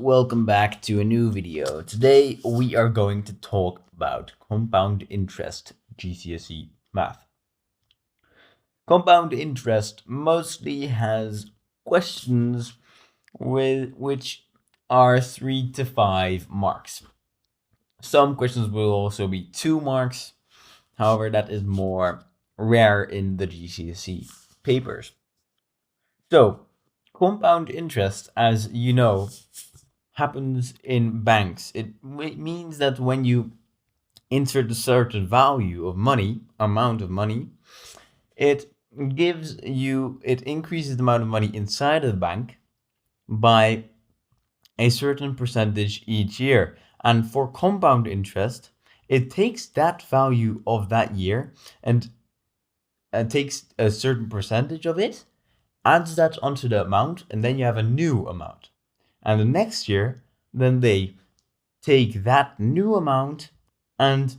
welcome back to a new video. Today we are going to talk about compound interest GCSE math. Compound interest mostly has questions which are 3 to 5 marks. Some questions will also be 2 marks. However, that is more rare in the GCSE papers. So, compound interest, as you know, happens in banks. It means that when you insert a certain value of money, amount of money, it increases the amount of money inside of the bank by a certain percentage each year. And for compound interest, it takes that value of that year and takes a certain percentage of it, adds that onto the amount, and then you have a new amount. And the next year, then they take that new amount and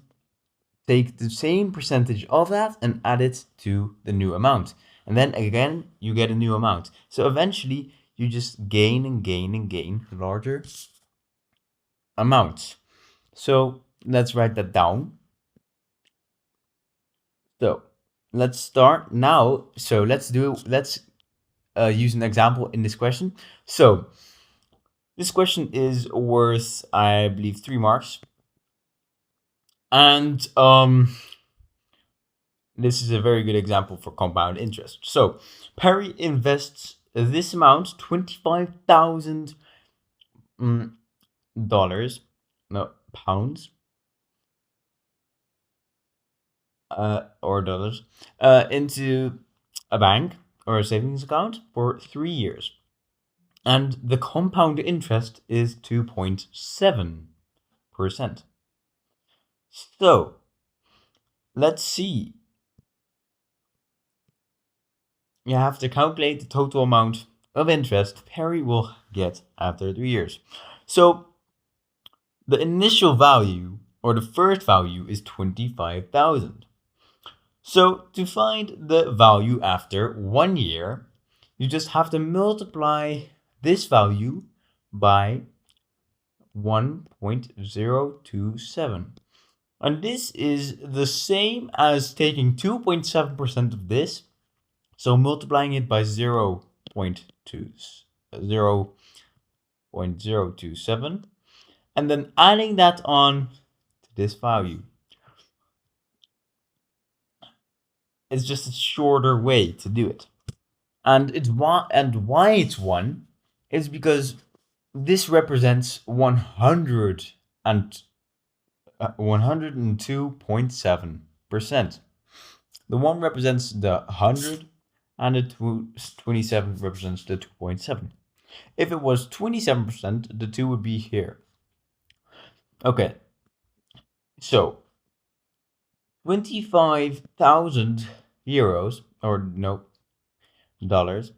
take the same percentage of that and add it to the new amount. And then again, you get a new amount. So eventually, you just gain and gain and gain larger amounts. So let's write that down. So let's start now. So let's use an example in this question. So this question is worth, I believe, 3 marks. And this is a very good example for compound interest. So Perry invests this amount, $25,000 pounds or dollars into a bank or a savings account for 3 years. And the compound interest is 2.7%. So let's see. You have to calculate the total amount of interest Perry will get after 3 years. So the initial value, or the first value, is 25,000. So to find the value after 1 year, you just have to multiply this value by 1.027. And this is the same as taking 2.7% of this, so multiplying it by 0.027, and then adding that on to this value. It's just a shorter way to do it. And why it's 1 is because this represents 102.7%. The 1 represents the 100, and the 27 represents the 2.7. If it was 27%, the 2 would be here. Okay, so 25,000 euros, or no, dollars,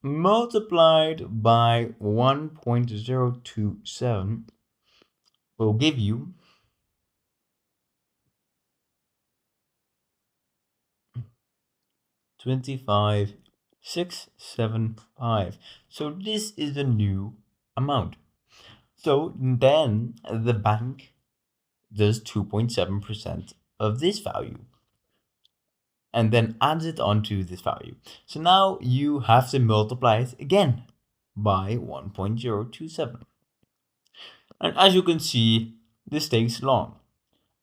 multiplied by 1.027 will give you 25,675. So this is the new amount. So then the bank does 2.7% of this value and then adds it onto this value. So now you have to multiply it again by 1.027. And as you can see, this takes long.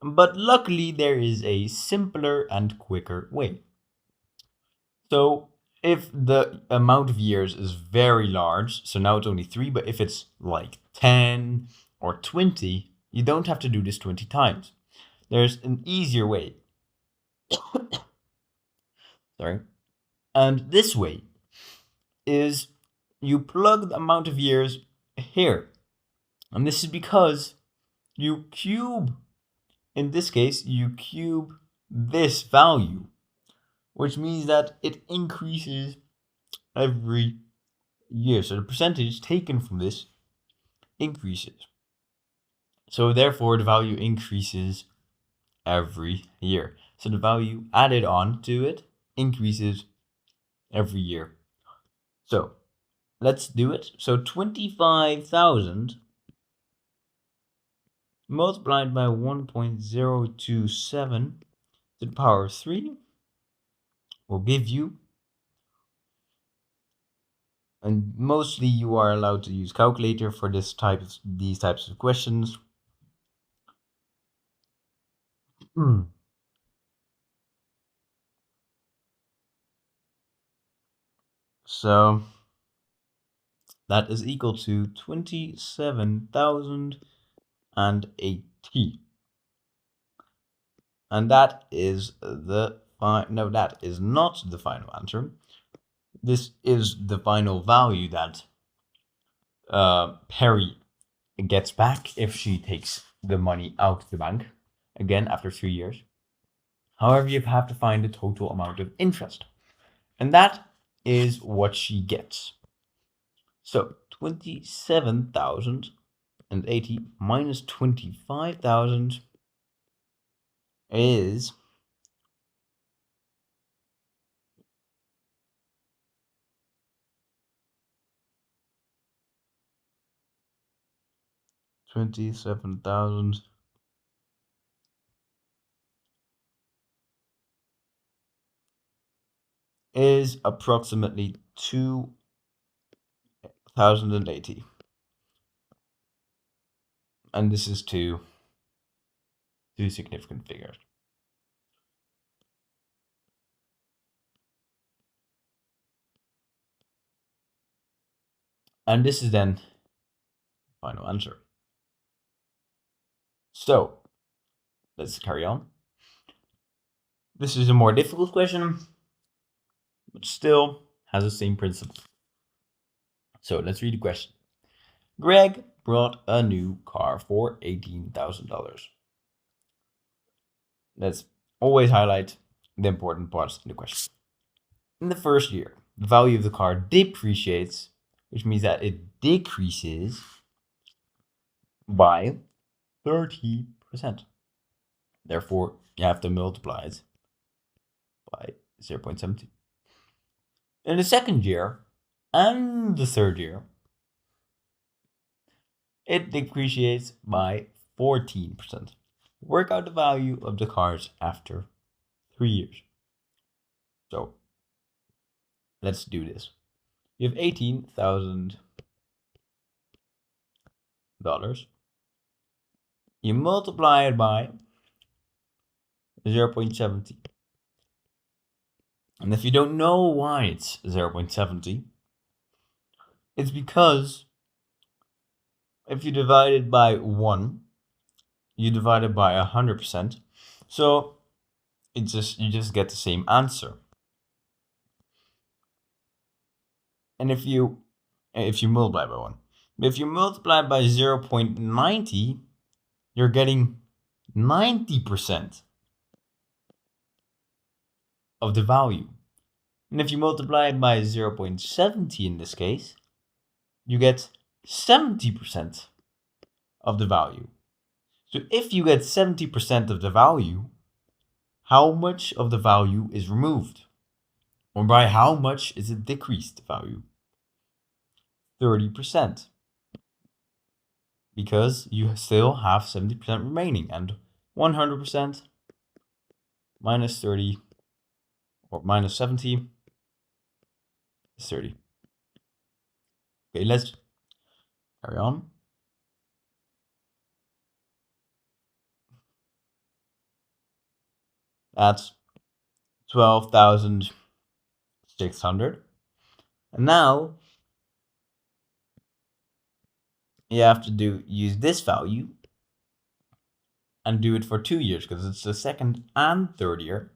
But luckily, there is a simpler and quicker way. So if the amount of years is very large, so now it's only 3, but if it's like 10 or 20, you don't have to do this 20 times. There's an easier way. Sorry. And this way is you plug the amount of years here. And this is because you cube, in this case, you cube this value, which means that it increases every year. So the percentage taken from this increases. So therefore, the value increases every year. So the value added on to it increases every year. So let's do it. So 25,000 multiplied by 1.027 to the power of 3 will give you, and mostly you are allowed to use calculator for these types of questions. So that is equal to 27,080. And that is that is not the final answer. This is the final value that Perry gets back if she takes the money out of the bank again after 3 years. However, you have to find the total amount of interest. And that is what she gets. So 27,080 minus 25,000 is 27,000 is approximately 2,080. And this is two significant figures. And this is then final answer. So let's carry on. This is a more difficult question, but still has the same principle. So let's read the question. Greg brought a new car for $18,000. Let's always highlight the important parts in the question. In the first year, the value of the car depreciates, which means that it decreases by 30%. Therefore, you have to multiply it by 0.70. In the second year and the third year, it depreciates by 14%. Work out the value of the cars after 3 years. So, let's do this. You have $18,000. You multiply it by 0.70. And if you don't know why it's 0.70, it's because if you divide it by 1, you divide it by 100%. So you just get the same answer. And if you multiply by 1, if you multiply by 0.90, you're getting 90% of the value. And if you multiply it by 0.70 in this case, you get 70% of the value. So if you get 70% of the value, how much of the value is removed? Or by how much is it decreased value? 30%. Because you still have 70% remaining, and 100% minus 30 or minus 70 is 30. Okay, let's carry on. That's 12,600. And now you have to use this value and do it for 2 years because it's the second and third year.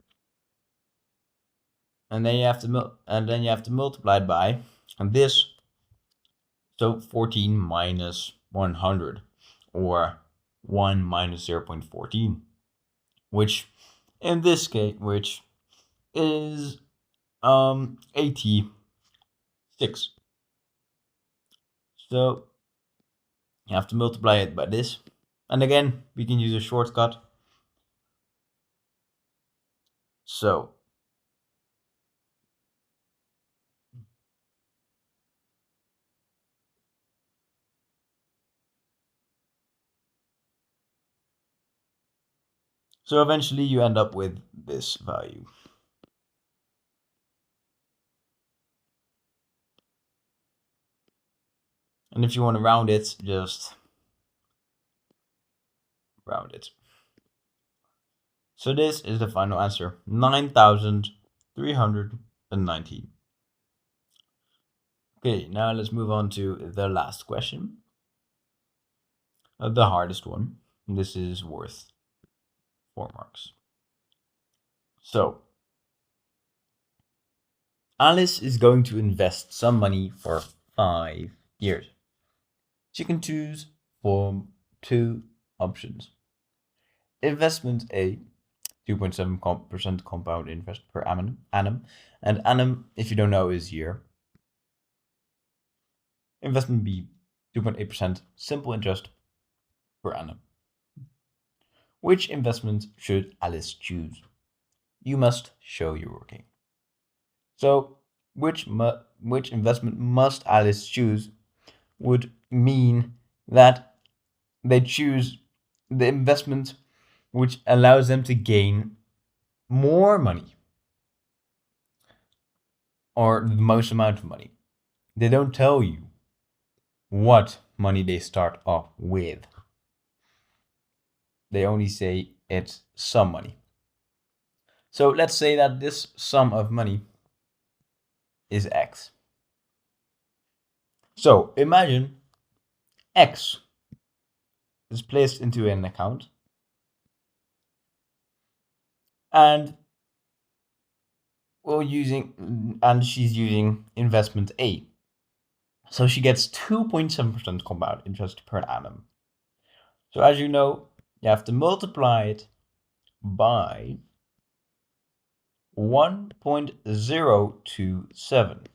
And then you have to multiply it by, and this, so 14 minus 100, or 1 minus 0.14, which in this case, which is 86. So you have to multiply it by this, and again we can use a shortcut. So So eventually you end up with this value. And if you want to round it, just round it. So this is the final answer, 9,319. Okay, now let's move on to the last question. The hardest one. This is worth 4 marks. So, Alice is going to invest some money for 5 years. She can choose from 2 options. Investment A, 2.7% compound interest per annum. And annum, if you don't know, is year. Investment B, 2.8% simple interest per annum. Which investment should Alice choose? You must show you're working. So, which investment must Alice choose would mean that they choose the investment which allows them to gain more money or the most amount of money. They don't tell you what money they start off with. They only say it's some money. So let's say that this sum of money is X. So imagine X is placed into an account and she's using investment A. So she gets 2.7% compound interest per annum. So as you know, you have to multiply it by 1.027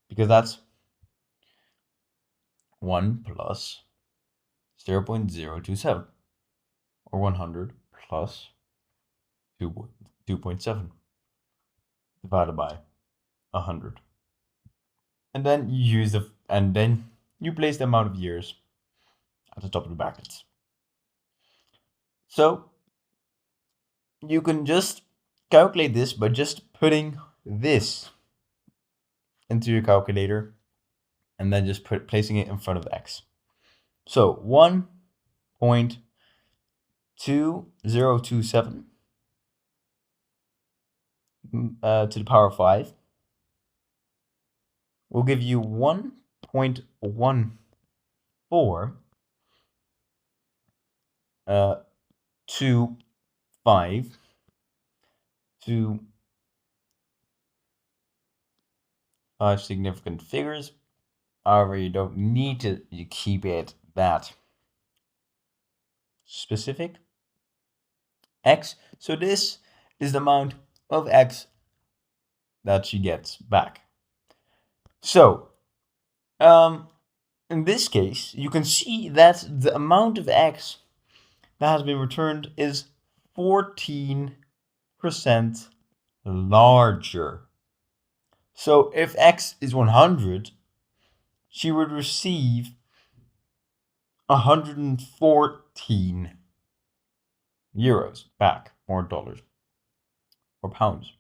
because that's 1 plus 0.027 or 100 plus 2.7 divided by 100. And then you place the amount of years at the top of the brackets. So you can just calculate this by just putting this into your calculator and then just placing it in front of X. So 1.2027 to the power of 5 will give you 1.14 to 5 to 5 significant figures. However, you don't need to keep it that specific. X. So this is the amount of X that she gets back. So, in this case, you can see that the amount of X that has been returned is 14% larger. So if X is 100, she would receive 114 euros back, or dollars, or pounds.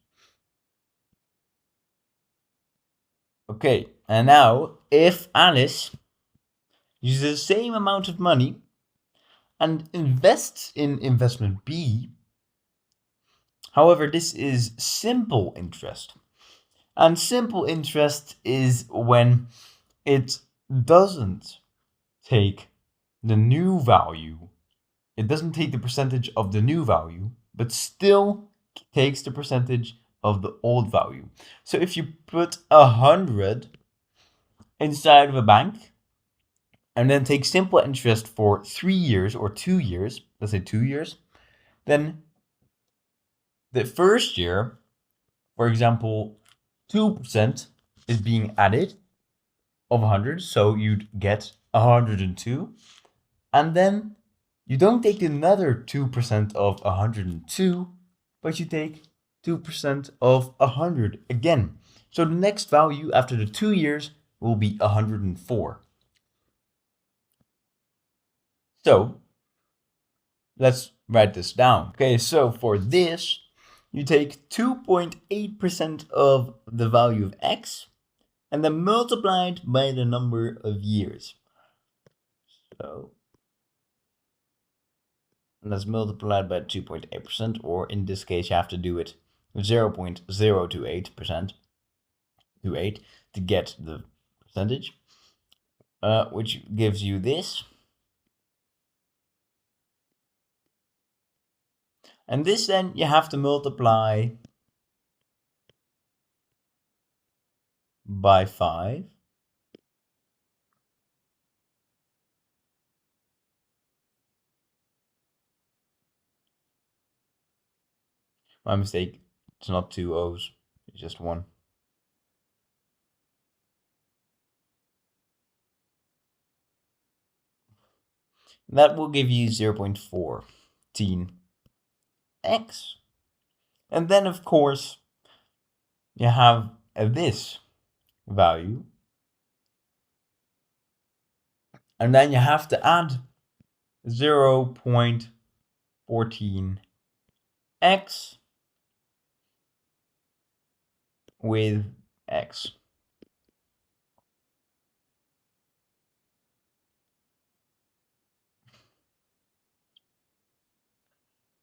Okay, and now if Alice uses the same amount of money and invests in investment B, however, this is simple interest. And simple interest is when it doesn't take the new value. It doesn't take the percentage of the new value, but still takes the percentage of the old value. So if you put 100 inside of a bank and then take simple interest for 3 years or 2 years, let's say 2 years, then the first year, for example, 2% is being added of 100, so you'd get 102, and then you don't take another 2% of 102, but you take 2% of 100 again. So the next value after the 2 years will be 104. So let's write this down. Okay, so for this, you take 2.8% of the value of x and then multiply it by the number of years. So let's multiply it by 2.8%, or in this case, you have to do it 0.028% to 8 to get the percentage, which gives you this. And this then you have to multiply by 5. My mistake, it's not 2 O's, it's just 1. That will give you 0.14x. And then, of course, you have this value. And then you have to add 0.14x with x.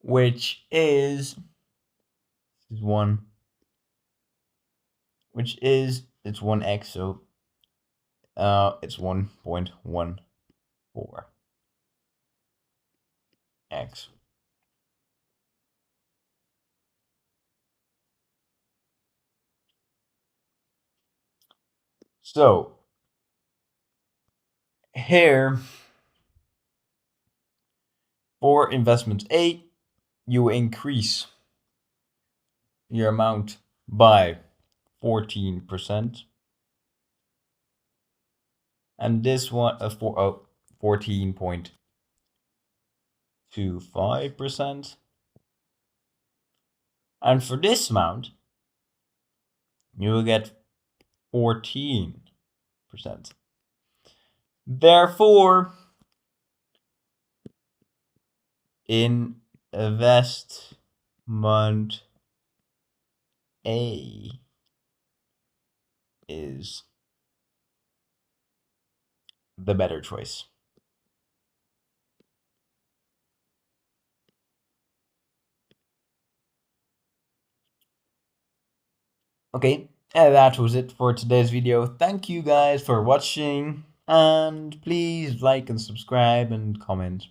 Which is 1. Which is, it's 1x, so it's 1.14x. So here, for investment A, you increase your amount by 14%. And this one, 14.25%. And for this amount, you will get 14%. Therefore, investment A is the better choice. Okay, and that was it for today's video. Thank you guys for watching, and please like and subscribe and comment.